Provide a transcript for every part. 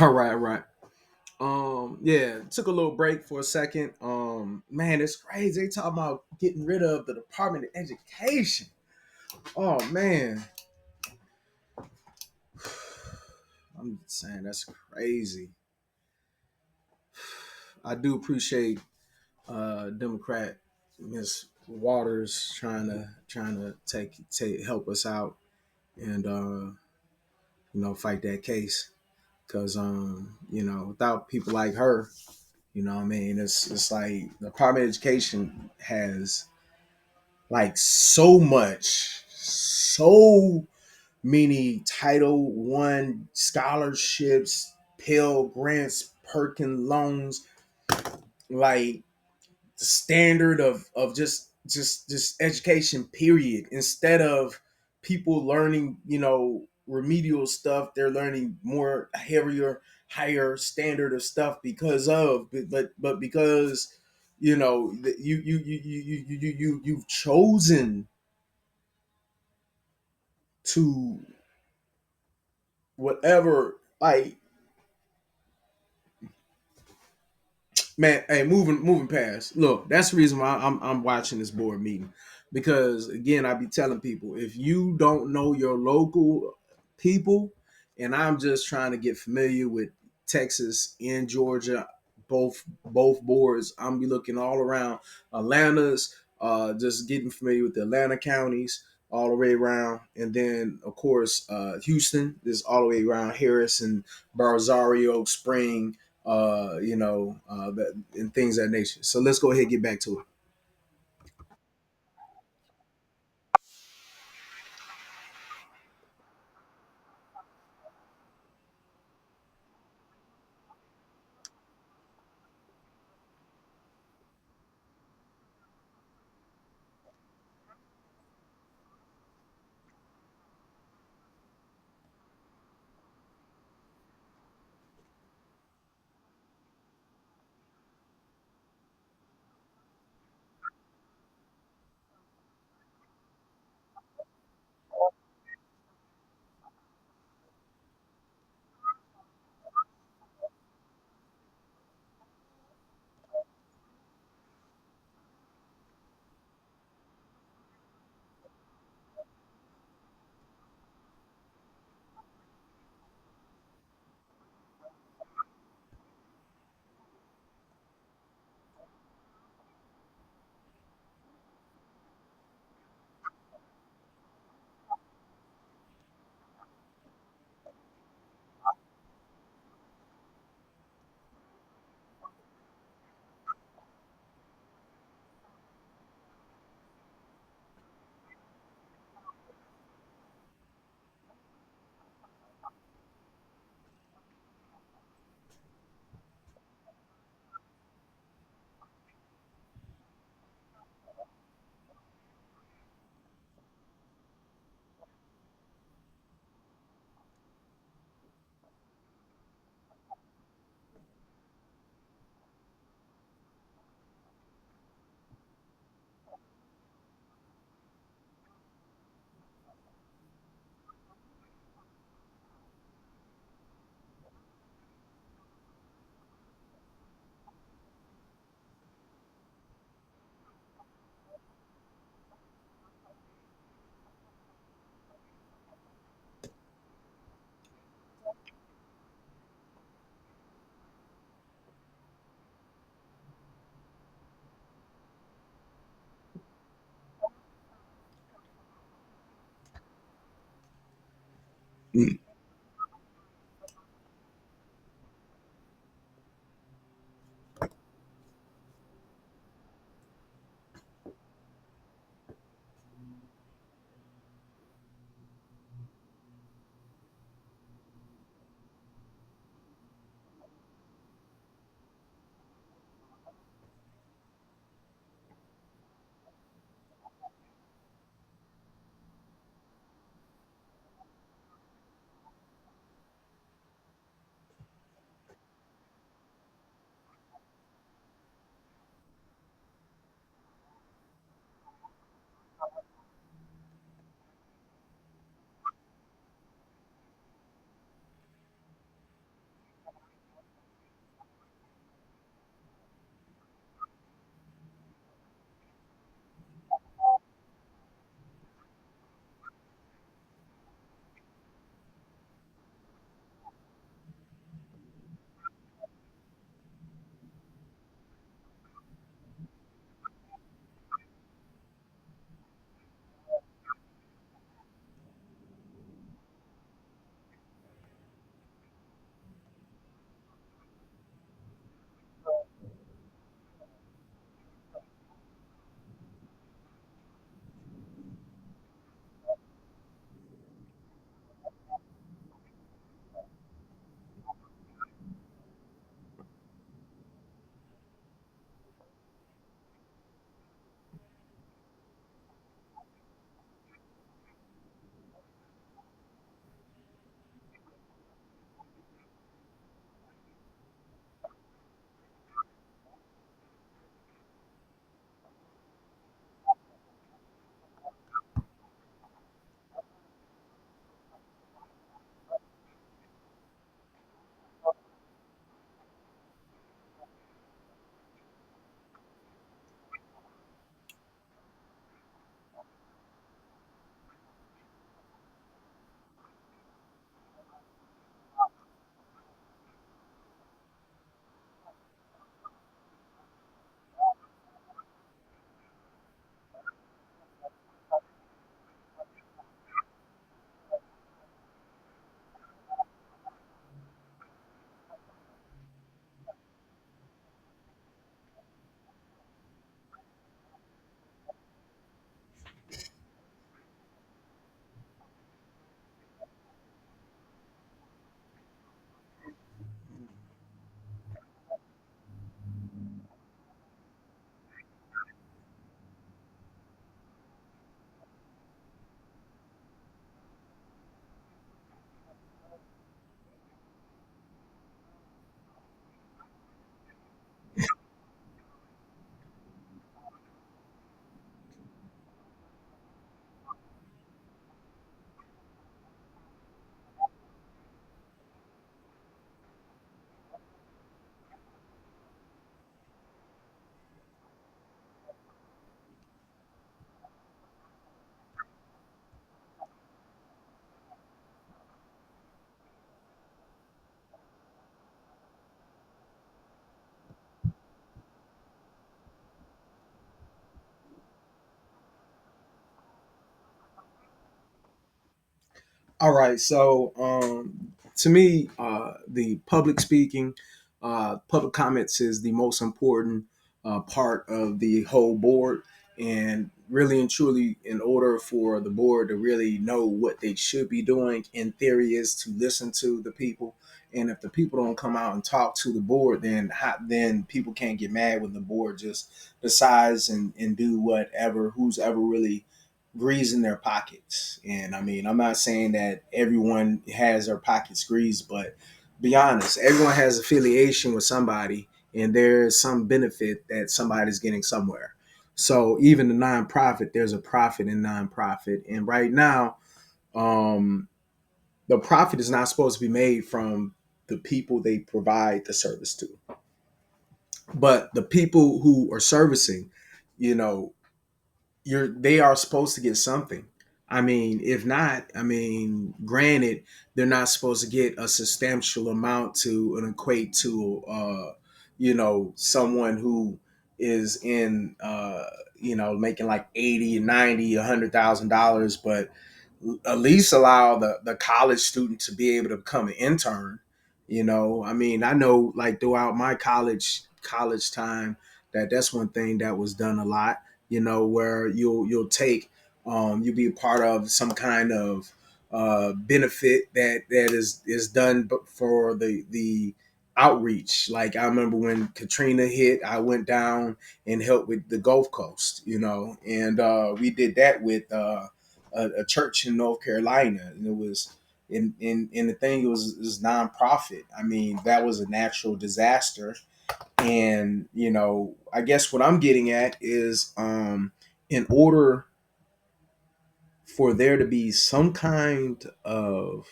All right, all right. Yeah, took a little break for a second. Man, it's crazy. They talking about getting rid of the Department of Education. Oh man, I'm saying that's crazy. I do appreciate Democrat Miss Waters trying to take help us out and fight that case because without people like her, what I mean, it's like the Department of Education has like so many Title I scholarships, Pell Grants, Perkin loans, like the standard of just education period. Instead of people learning, remedial stuff, they're learning more heavier, higher standard of stuff because of but because you've chosen to whatever, like, man, hey, moving past. Look, that's the reason why I'm watching this board meeting, because again, I be telling people, if you don't know your local people, and I'm just trying to get familiar with Texas and Georgia, both boards. I'm be looking all around Atlanta's, just getting familiar with the Atlanta counties all the way around, and then of course Houston is all the way around Harrison, Rosario, Spring, and things of that nature. So let's go ahead and get back to it. All right, so to me, the public speaking, public comments is the most important part of the whole board, and really and truly, in order for the board to really know what they should be doing, in theory, is to listen to the people. And if the people don't come out and talk to the board, then people can't get mad when the board just decides and do whatever who's ever really greasing their pockets. And I mean, I'm not saying that everyone has their pockets greased, but be honest, everyone has affiliation with somebody, and there's some benefit that somebody's getting somewhere. So even the nonprofit, there's a profit in nonprofit, and right now, um, the profit is not supposed to be made from the people they provide the service to, but the people who are servicing, you know, they are supposed to get something. I mean, if not, I mean, granted, they're not supposed to get a substantial amount to and equate to, someone who is in, making like 80, 90, $100,000, but at least allow the college student to be able to become an intern. I mean, I know like throughout my college time that's one thing that was done a lot. Where you'll take you'll be a part of some kind of benefit that is done for the outreach. Like I remember when Katrina hit, I went down and helped with the Gulf Coast, and we did that with a church in North Carolina, and it was in the thing it was nonprofit. I mean, that was a natural disaster, and I guess what I'm getting at is, in order for there to be some kind of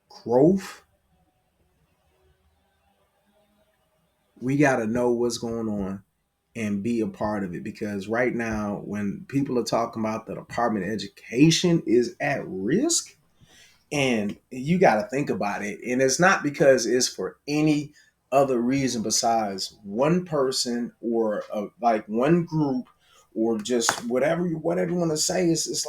growth, we got to know what's going on and be a part of it. Because right now, when people are talking about the Department of Education is at risk, and you got to think about it, and it's not because it's for any other reason besides one person or like one group, or just whatever you want to say. It's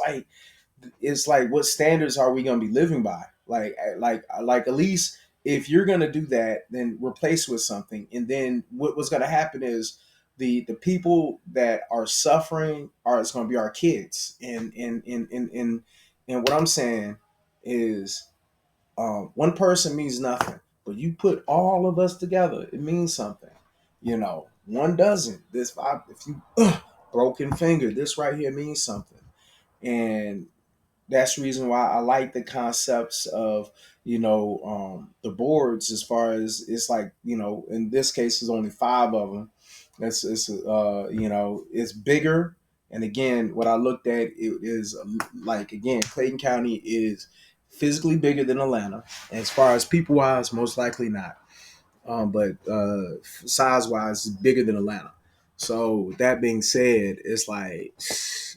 like what standards are we going to be living by? Like at least if you're going to do that, then replace with something. And then what's going to happen is the people that are suffering are it's going to be our kids. And what I'm saying is, one person means nothing, but you put all of us together, it means something. One doesn't. If you broken finger, this right here means something. And that's the reason why I like the concepts of the boards. As far as it's like, in this case there's only five of them. It's bigger. And again, what I looked at, it is like, again, Clayton County is physically bigger than Atlanta. As far as people wise, most likely not, but size wise, it's bigger than Atlanta. So with that being said, it's like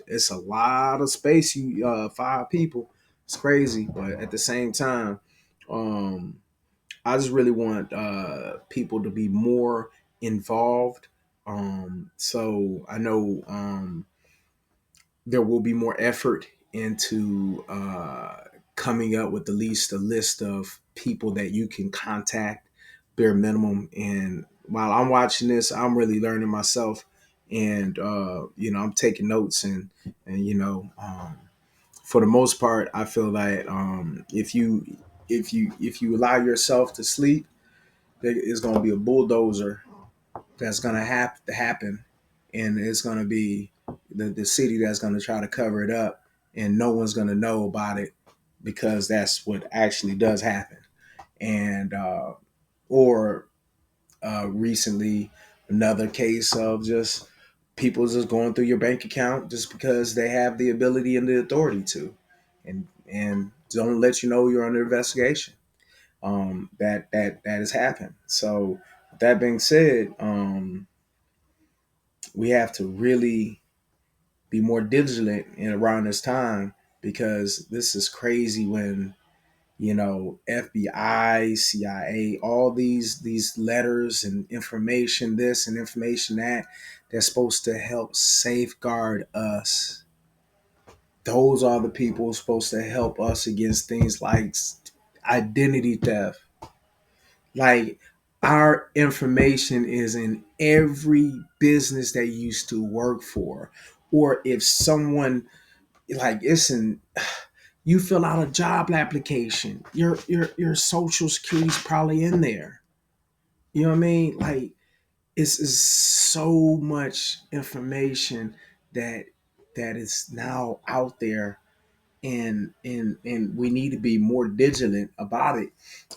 it's a lot of space. You five people, it's crazy. But at the same time, um, I just really want people to be more involved. So I know there will be more effort into coming up with at least a list of people that you can contact, bare minimum. And while I'm watching this, I'm really learning myself, and I'm taking notes, and for the most part, I feel that if you allow yourself to sleep, there is going to be a bulldozer that's going to have to happen, and it's going to be the city that's going to try to cover it up, and no one's going to know about it, because that's what actually does happen. And or recently, another case of just people just going through your bank account just because they have the ability and the authority to, and don't let you know you're under investigation. That has happened. So with that being said, we have to really be more vigilant in around this time, because this is crazy when FBI, CIA, all these letters and information, this and information that, they're supposed to help safeguard us. those are the people supposed to help us against things like identity theft. Like, our information is in every business that you used to work for. Or if someone, like, it's in, you fill out a job application, your social security's probably in there. You know what I mean? Like, it's so much information that is now out there, and we need to be more vigilant about it.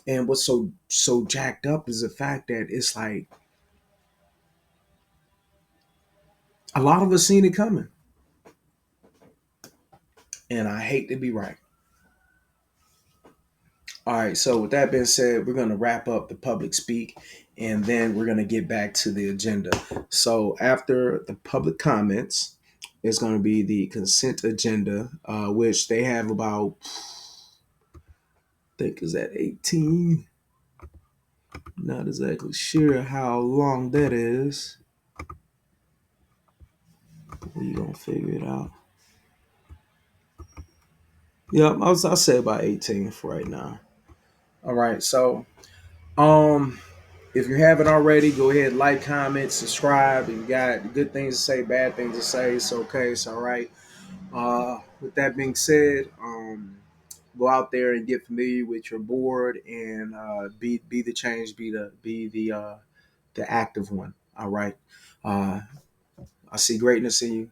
And what's so jacked up is the fact that it's like a lot of us seen it coming, and I hate to be right. All right, so with that being said, we're going to wrap up the public speak, and then we're going to get back to the agenda. So after the public comments, it's going to be the consent agenda, which they have about, I think is that 18. Not exactly sure how long that is. We gonna figure it out. Yep, I'll say about 18 for right now. All right, so um, if you haven't already, go ahead, like, comment, subscribe. If you got good things to say, bad things to say, it's okay, it's all right. With that being said, go out there and get familiar with your board, and be the change, be the active one. All right. I see greatness in you.